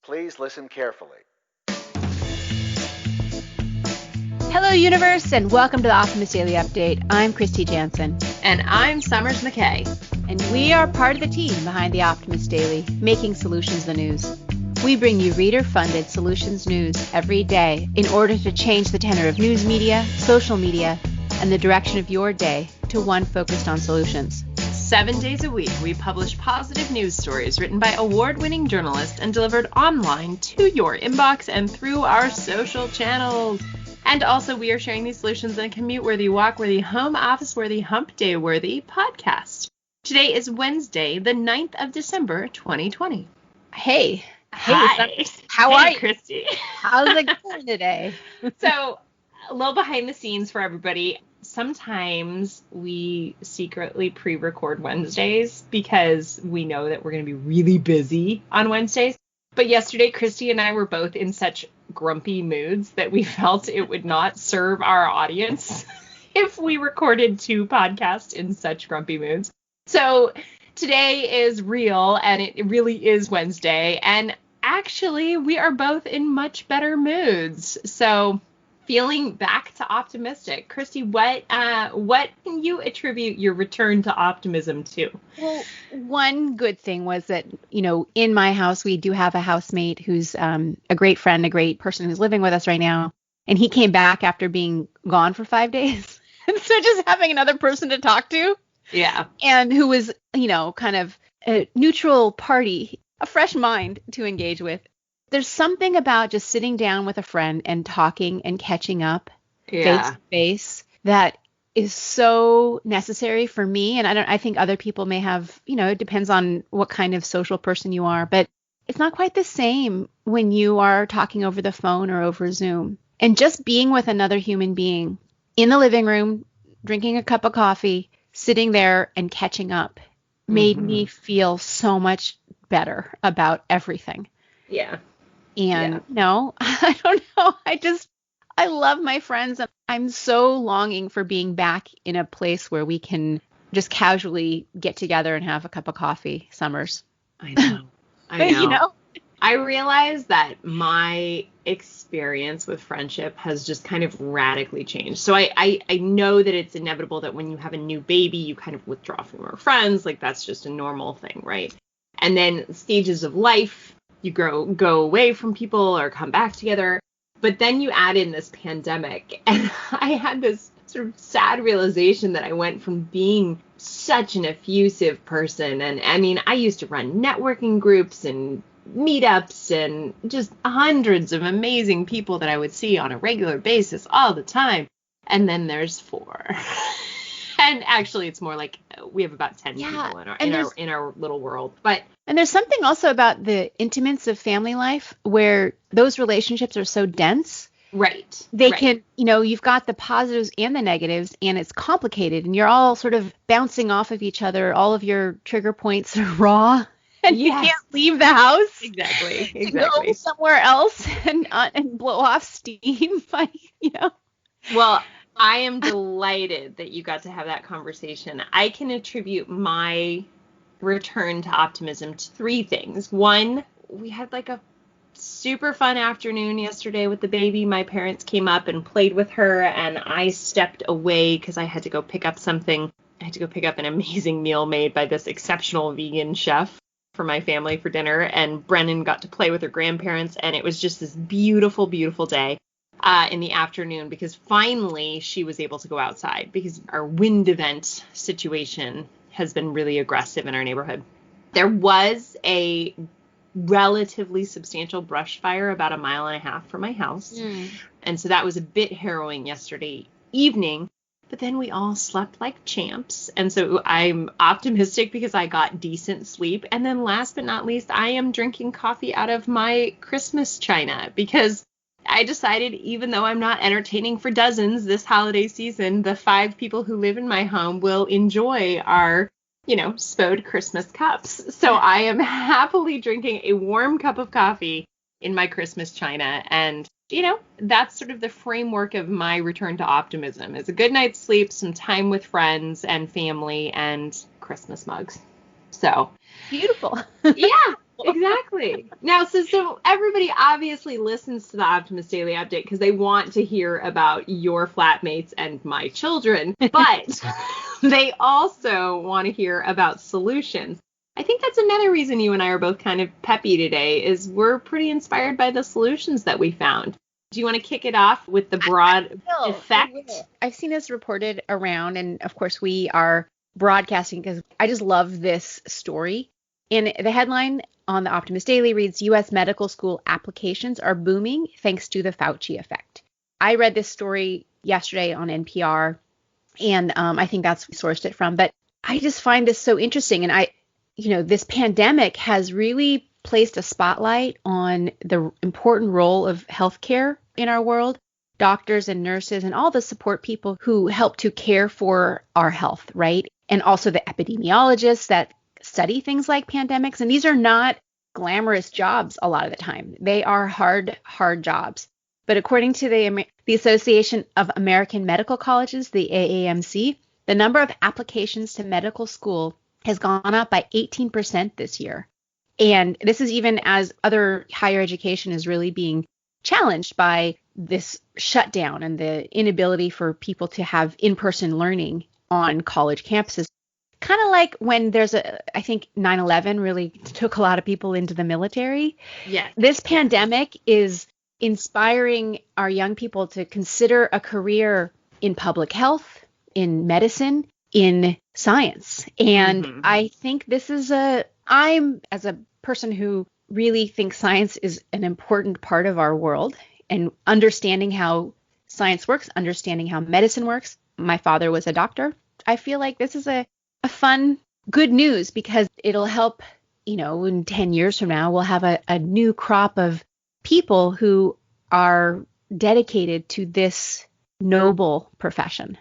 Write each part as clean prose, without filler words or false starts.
Please listen carefully. Hello, universe, and welcome to the Optimist Daily Update. I'm Kristy Jansen. And I'm Summers McKay. And we are part of the team behind the Optimist Daily, making solutions the news. We bring you reader-funded solutions news every day in order to change the tenor of news media, social media, and the direction of your day to one focused on solutions. 7 days a week, we publish positive news stories written by award-winning journalists and delivered online to your inbox and through our social channels. And also, we are sharing these solutions in a commute-worthy, walk-worthy, home office-worthy, hump day-worthy podcast. Today is Wednesday, the 9th of December, 2020. Hey. Hi. How are you, Kristy? How's it going today? So, a little behind the scenes for everybody. Sometimes we secretly pre-record Wednesdays because we know that we're going to be really busy on Wednesdays. But yesterday, Kristy and I were both in such grumpy moods that we felt it would not serve our audience if we recorded two podcasts in such grumpy moods. So today is real, and it really is Wednesday. And actually, we are both in much better moods. So feeling back to optimistic. Kristy, what can you attribute your return to optimism to? Well, one good thing was that, in my house, we do have a housemate who's a great friend, a great person who's living with us right now. And he came back after being gone for 5 days. And so just having another person to talk to. Yeah. And who was, kind of a neutral party, a fresh mind to engage with. There's something about just sitting down with a friend and talking and catching up face to face that is so necessary for me. And I think other people may have, it depends on what kind of social person you are, but it's not quite the same when you are talking over the phone or over Zoom. And just being with another human being in the living room, drinking a cup of coffee, sitting there and catching up made me feel so much better about everything. Yeah. And I don't know. I love my friends. And I'm so longing for being back in a place where we can just casually get together and have a cup of coffee. Summers. I know. I realize that my experience with friendship has just kind of radically changed. So I know that it's inevitable that when you have a new baby, you kind of withdraw from your friends. Like, that's just a normal thing, right? And then stages of life, you go away from people or come back together. But then you add in this pandemic. And I had this sort of sad realization that I went from being such an effusive person. And I mean, I used to run networking groups and meetups and just hundreds of amazing people that I would see on a regular basis all the time. And then there's 4. And actually, it's more like we have about 10 people in our little world. And there's something also about the intimates of family life where those relationships are so dense. Right. They can, you've got the positives and the negatives, and it's complicated, and you're all sort of bouncing off of each other. All of your trigger points are raw, and you can't leave the house. Exactly. To go somewhere else and blow off steam. Well, I am delighted that you got to have that conversation. I can attribute my return to optimism to 3 things. One, we had like a super fun afternoon yesterday with the baby. My parents came up and played with her, and I stepped away because I had to go pick up something. I had to go pick up an amazing meal made by this exceptional vegan chef for my family for dinner, and Brennan got to play with her grandparents, and it was just this beautiful, beautiful day. In the afternoon, because finally she was able to go outside because our wind event situation has been really aggressive in our neighborhood. There was a relatively substantial brush fire about 1.5 miles from my house. And so that was a bit harrowing yesterday evening, but then we all slept like champs. And so I'm optimistic because I got decent sleep. And then last but not least, I am drinking coffee out of my Christmas china because I decided, even though I'm not entertaining for dozens this holiday season, the 5 people who live in my home will enjoy our, spode Christmas cups. So I am happily drinking a warm cup of coffee in my Christmas china. And, that's sort of the framework of my return to optimism, is a good night's sleep, some time with friends and family, and Christmas mugs. So beautiful. Yeah. Exactly. Now, so everybody obviously listens to the Optimist Daily Update because they want to hear about your flatmates and my children, but they also want to hear about solutions. I think that's another reason you and I are both kind of peppy today is we're pretty inspired by the solutions that we found. Do you want to kick it off with the broad effect? I've seen this reported around, and of course we are broadcasting because I just love this story. And the headline on the Optimist Daily reads, U.S. medical school applications are booming thanks to the Fauci effect. I read this story yesterday on NPR, and I think that's where we sourced it from. But I just find this so interesting. And this pandemic has really placed a spotlight on the important role of healthcare in our world, doctors and nurses and all the support people who help to care for our health, right? And also the epidemiologists that study things like pandemics. And these are not glamorous jobs a lot of the time. They are hard jobs. But according to the Association of American Medical Colleges, the AAMC, the number of applications to medical school has gone up by 18% this year. And this is even as other higher education is really being challenged by this shutdown and the inability for people to have in-person learning on college campuses. Kind of like when I think 9/11 really took a lot of people into the military. Yeah. This pandemic is inspiring our young people to consider a career in public health, in medicine, in science. And I think this is I'm as a person who really thinks science is an important part of our world and understanding how science works, understanding how medicine works. My father was a doctor. I feel like this is a fun, good news because it'll help, in 10 years from now, we'll have a new crop of people who are dedicated to this noble profession.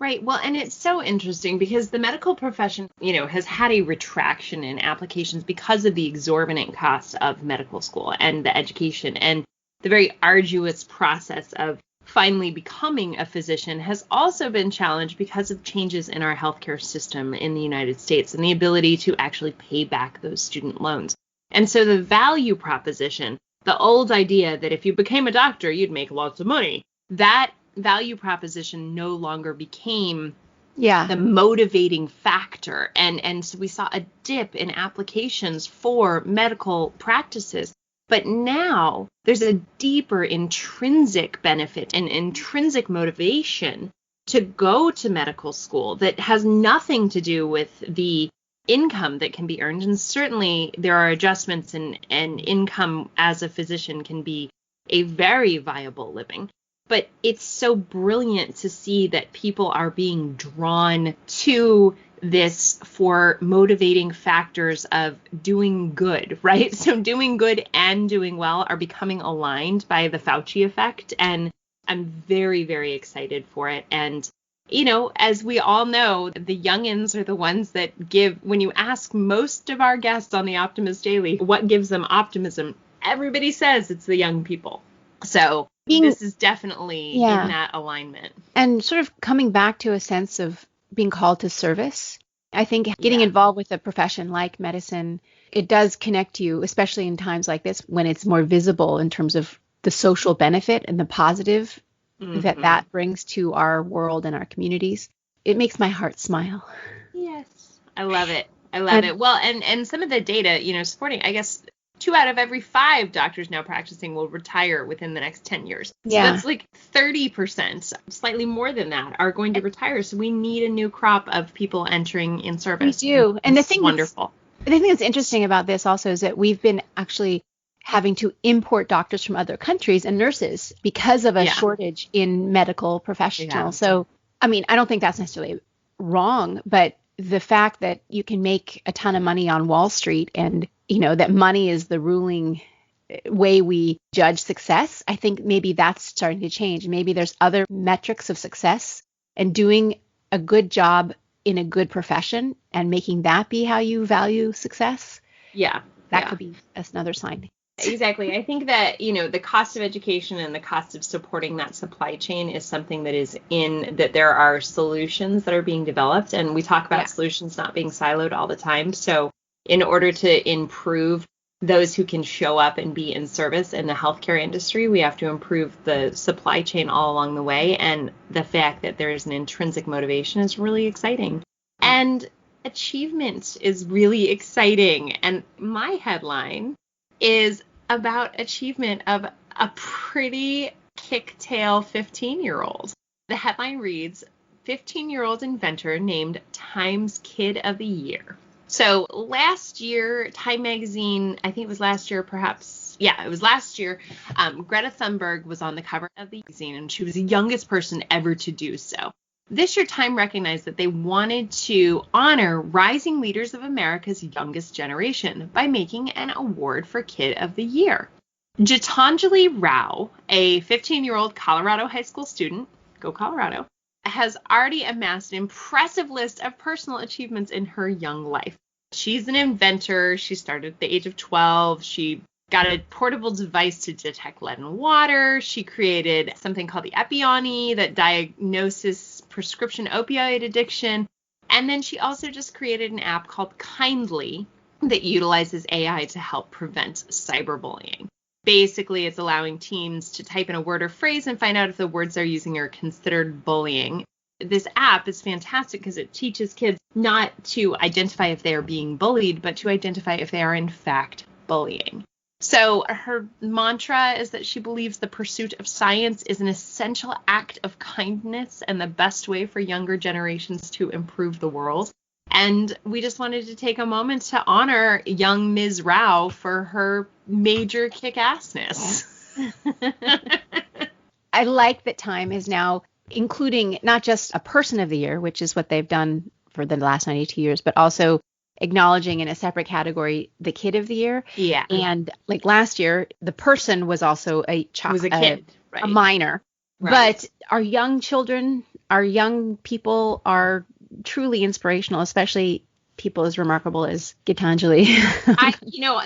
Right. Well, and it's so interesting because the medical profession, has had a retraction in applications because of the exorbitant cost of medical school and the education and the very arduous process of finally becoming a physician has also been challenged because of changes in our healthcare system in the United States and the ability to actually pay back those student loans. And so the value proposition, the old idea that if you became a doctor, you'd make lots of money, that value proposition no longer became the motivating factor. And so we saw a dip in applications for medical practices. But now there's a deeper intrinsic benefit and intrinsic motivation to go to medical school that has nothing to do with the income that can be earned. And certainly there are adjustments and income as a physician can be a very viable living. But it's so brilliant to see that people are being drawn to this for motivating factors of doing good, right? So doing good and doing well are becoming aligned by the Fauci effect. And I'm very, very excited for it. And, as we all know, the youngins are the ones that give, when you ask most of our guests on the Optimist Daily, what gives them optimism, everybody says it's the young people. So this is definitely in that alignment. And sort of coming back to a sense of being called to service. I think getting involved with a profession like medicine, it does connect you, especially in times like this when it's more visible in terms of the social benefit and the positive that brings to our world and our communities. It makes my heart smile. Yes, I love it. I love it. Well, and some of the data, supporting, I guess, 2 out of every 5 doctors now practicing will retire within the next 10 years. So that's like 30%, slightly more than that, are going to retire. So we need a new crop of people entering in service. We do. And the thing wonderful. The thing that's interesting about this also is that we've been actually having to import doctors from other countries and nurses because of a shortage in medical professionals. Yeah. So, I mean, I don't think that's necessarily wrong, but the fact that you can make a ton of money on Wall Street and that money is the ruling way we judge success, I think maybe that's starting to change. Maybe there's other metrics of success, and doing a good job in a good profession and making that be how you value success. That could be another sign. Exactly. I think that, the cost of education and the cost of supporting that supply chain is something that is that there are solutions that are being developed. And we talk about solutions not being siloed all the time. So in order to improve those who can show up and be in service in the healthcare industry. We have to improve the supply chain all along the way. And the fact that there is an intrinsic motivation is really exciting. And achievement is really exciting. And my headline is about achievement of a pretty kick-tail 15-year-old. The headline reads, 15-year-old inventor named Time's Kid of the Year. So last year, Time Magazine, I think it was last year, perhaps. Yeah, it was last year. Greta Thunberg was on the cover of the magazine, and she was the youngest person ever to do so. This year, Time recognized that they wanted to honor rising leaders of America's youngest generation by making an award for Kid of the Year. Gitanjali Rao, a 15-year-old Colorado high school student, go Colorado, has already amassed an impressive list of personal achievements in her young life. She's an inventor. She started at the age of 12. She got a portable device to detect lead in water. She created something called the Epione that diagnoses prescription opioid addiction. And then she also just created an app called Kindly that utilizes AI to help prevent cyberbullying. Basically, it's allowing teens to type in a word or phrase and find out if the words they're using are considered bullying. This app is fantastic because it teaches kids not to identify if they are being bullied, but to identify if they are in fact bullying. So her mantra is that she believes the pursuit of science is an essential act of kindness and the best way for younger generations to improve the world. And we just wanted to take a moment to honor young Ms. Rao for her major kick-assness. I like that Time is now including not just a person of the year, which is what they've done for the last 92 years, but also acknowledging in a separate category the kid of the year. Yeah. And like last year, the person was also a kid, right? A minor. Right. But our young children, our young people are truly inspirational, especially people as remarkable as Gitanjali.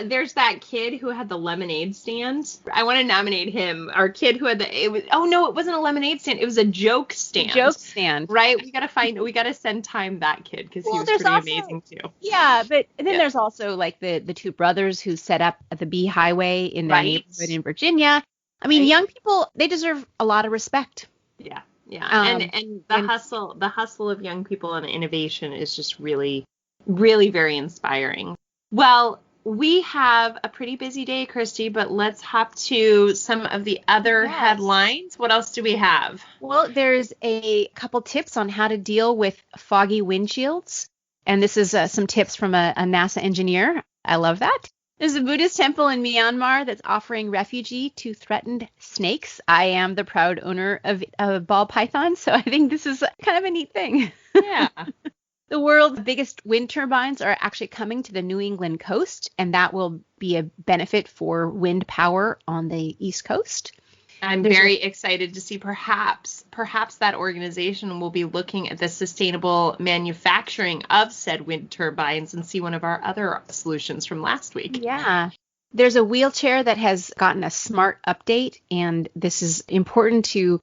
There's that kid who had the lemonade stand. I want to nominate him. Our kid who had it wasn't a lemonade stand. It was a joke stand. Right? We got to send Time that kid because he was pretty amazing too. Yeah. But then there's also like the two brothers who set up at the B Highway in their neighborhood in Virginia. I mean, young people, they deserve a lot of respect. Yeah. Yeah. And the hustle of young people and innovation is just really, really very inspiring. Well, we have a pretty busy day, Kristy, but let's hop to some of the other headlines. What else do we have? Well, there's a couple tips on how to deal with foggy windshields. And this is some tips from a NASA engineer. I love that. There's a Buddhist temple in Myanmar that's offering refuge to threatened snakes. I am the proud owner of a ball python, so I think this is kind of a neat thing. Yeah. The world's biggest wind turbines are actually coming to the New England coast, and that will be a benefit for wind power on the East Coast. I'm very excited to see perhaps that organization will be looking at the sustainable manufacturing of said wind turbines and see one of our other solutions from last week. Yeah. There's a wheelchair that has gotten a smart update, and this is important to,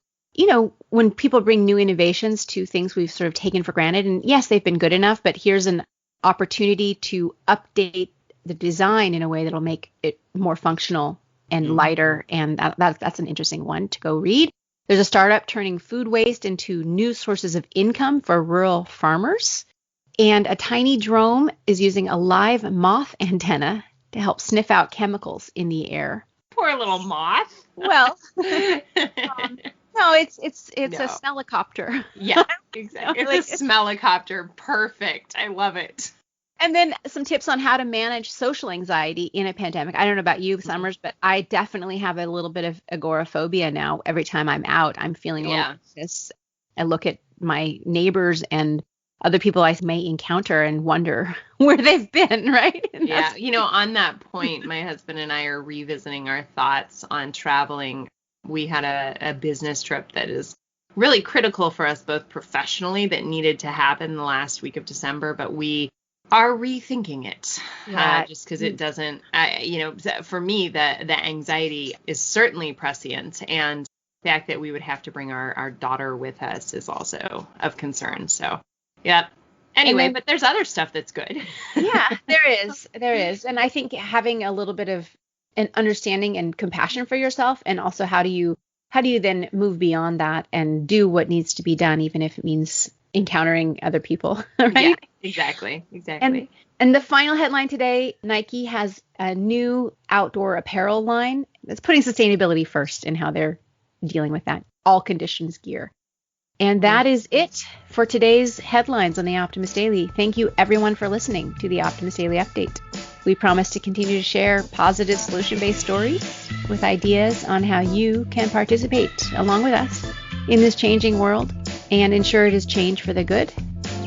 when people bring new innovations to things we've sort of taken for granted, and yes, they've been good enough, but here's an opportunity to update the design in a way that'll make it more functional and lighter, and that's an interesting one to go read. There's a startup turning food waste into new sources of income for rural farmers, and a tiny drone is using a live moth antenna to help sniff out chemicals in the air. Poor little moth. Well, no, it's a smellicopter. Yeah, exactly. It's a smellicopter. Perfect. I love it. And then some tips on how to manage social anxiety in a pandemic. I don't know about you, Summers, but I definitely have a little bit of agoraphobia now. Every time I'm out, I'm feeling a little anxious. I look at my neighbors and other people I may encounter and wonder where they've been, right? Yeah. On that point, my husband and I are revisiting our thoughts on traveling. We had a business trip that is really critical for us both professionally that needed to happen the last week of December, but we are rethinking it just because it doesn't, for me, the anxiety is certainly prescient, and the fact that we would have to bring our daughter with us is also of concern. So, yeah, Anyway, but there's other stuff that's good. Yeah, there is. And I think having a little bit of an understanding and compassion for yourself, and also how do you then move beyond that and do what needs to be done, even if it means encountering other people, right? Yeah, exactly. And the final headline today, Nike has a new outdoor apparel line that's putting sustainability first in how they're dealing with that, all conditions gear. And that is it for today's headlines on the Optimist Daily. Thank you, everyone, for listening to the Optimist Daily Update. We promise to continue to share positive solution-based stories with ideas on how you can participate along with us in this changing world and ensure it is change for the good.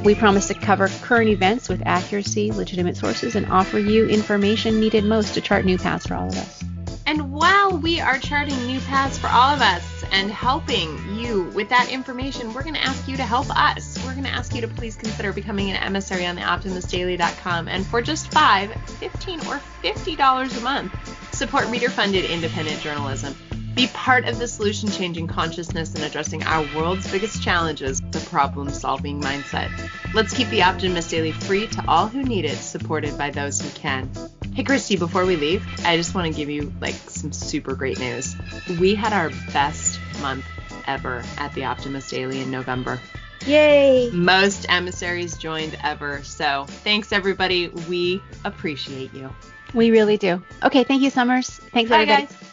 We promise to cover current events with accuracy, legitimate sources, and offer you information needed most to chart new paths for all of us. And while we are charting new paths for all of us and helping you with that information, we're going to ask you to help us. We're going to ask you to please consider becoming an emissary on the OptimistDaily.com. And for just $5, $15, or $50 a month, support reader-funded independent journalism. Be part of the solution-changing consciousness and addressing our world's biggest challenges, the problem-solving mindset. Let's keep the Optimist Daily free to all who need it, supported by those who can. Hey, Kristy, before we leave, I just want to give you some super great news. We had our best month ever at the Optimist Daily in November. Yay! Most emissaries joined ever. So thanks, everybody. We appreciate you. We really do. Okay, thank you, Summers. Thanks, everybody. Bye, guys.